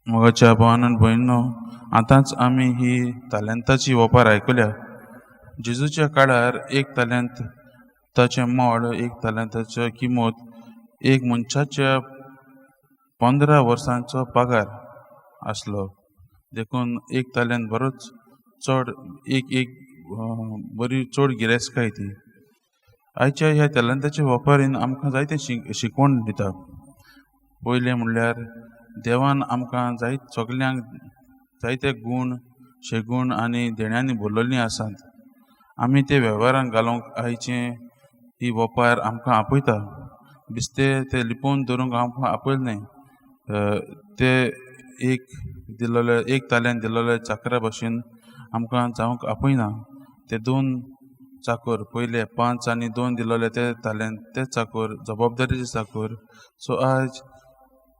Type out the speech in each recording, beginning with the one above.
मोगाच्या भावान आनी भयणीनो, आतांच आमी ही ताल्यांताची ओपार आयकल्या. जेजूच्या काळार एक ताल्यांताचें मोल, एक ताल्यांताची किंमत एक मनशाच्या 15 वर्सांचो पगार आसलो. देखून एक ताल्यांत बरोच चड एक बरी चड गिरेस्तकाय ती. आयच्या ह्या ताल्यांताच्या वापरीन आमकां जायते शिकवण दिता. पयलें म्हणल्यार देवान आमकां सगल्यांक जायते गूण, शेगूण आनी देण्यांनी भरलेलीं आसात. आमी ते वेव्हारांत घालूंक आयचे ही वपार आमकां आपयता. बिस्ते ते लिपोवन दवरूंक आमकां आपयल न्हय. ते एक ताल्यांत दिलोले चाकरा भाशेन आमकां जावंक आपयना. ते 2 चाकर, पयले 5 आनी 2 दिलोले ते ताल्यांत ते चाकर जबाबदारीचे चाकर. सो आज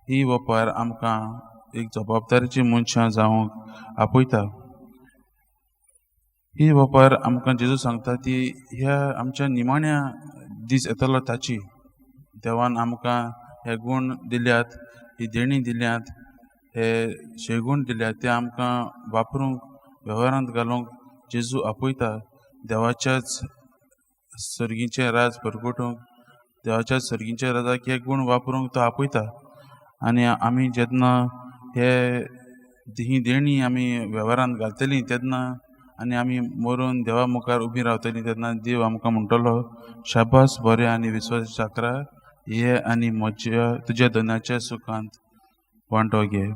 ही वपार आमकां एक जबाबदारीची मनशां जावंक आपयता. ही वपार आमकां जेजू सांगता ती ह्या आमच्या निमाण्या दीस येतलो ताची. देवान आमकां हे गूण दिल्यात, ही देणी दिल्यात, हे शेगूण दिल्यात, ते आमकां वापरूंक वेव्हारांत घालूंक जेजू आपयता. देवाच्याच सर्गीचें राज परगटूंक, देवाच्याच सर्गीच्या राजाक हे गूण वापरूंक तो आपयता. आनी आमी जेन्ना ही देणी आमी वेव्हारांत घालतलीं तेन्ना आनी आमी मरून देवा मुखार उबी रावतलीं तेन्ना देव आमकां म्हणटलो, शाबास बरें आनी विस्वासी चाकरा, ये आनी तुज्या दोनाच्या सुखांत वांटो घे.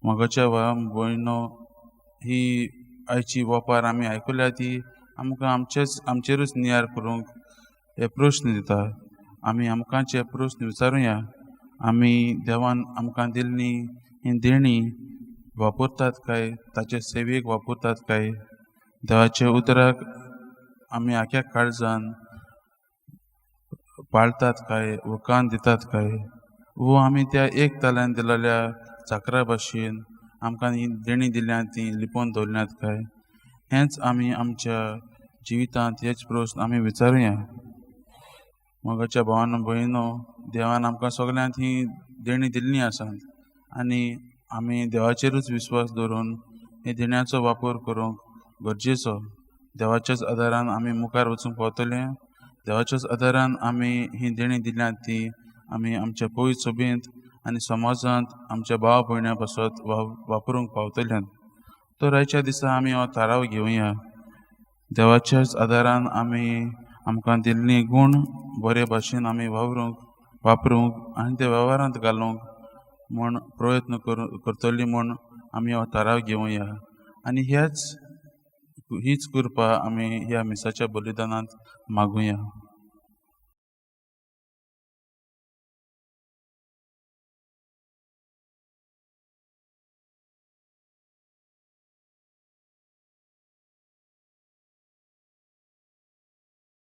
मोगाच्या भयणीनो, ही आयची वपार आमी आयकल्या ती आमकां आमचेरूच नियाळ करूंक हे प्रश्न दिता. आमी आमकांच हे प्रश्न विचारुया. आमी देवान आमकां दिल्ली ही देणी वापरतात काय, ताचे सेवेक वापरतात काय, देवाचे उतराक आमी आख्या काळजान पाळतात काय, व कान दितात काय, वो आमी त्या एक ताल्यांत दिलेल्या चाकरा भाशेन आमकां ही देणी दिल्यात ती लिपोवन दवरल्यात काय, हेंच आमी आमच्या जिवितांत हेच प्रश्न आमी विचारुया. मोगाच्या भावानो भयणीनो, देवान आमकां सगल्यांत ही देणी दिल्लीं आसात आनी आमी देवाचेरूच विस्वास दवरून हे देण्याचो वापर करूंक गरजेचो. देवाच्याच आदारान आमी मुखार वचूंक पावतले. देवाच्याच आदारान आमी ही देणी दिल्यात ती आमी आमच्या पवित्र सभेंत आनी समाजांत आमच्या भाव भयण्या पासत वापरूंक पावतल्यात. तर आयच्या दिसा आमी हो थाराव घेवया. देवाच्याच आदारान आमी आमकां दिल्लीं गूण बरे भाशेन आमी वापरूंक आनी ते वेव्हारांत घालूंक म्हूण प्रयत्न करतलीं म्हूण आमी हो थाराव घेवया. आनी हीच कृपा आमी ह्या मिसाच्या बलिदानांत मागुया.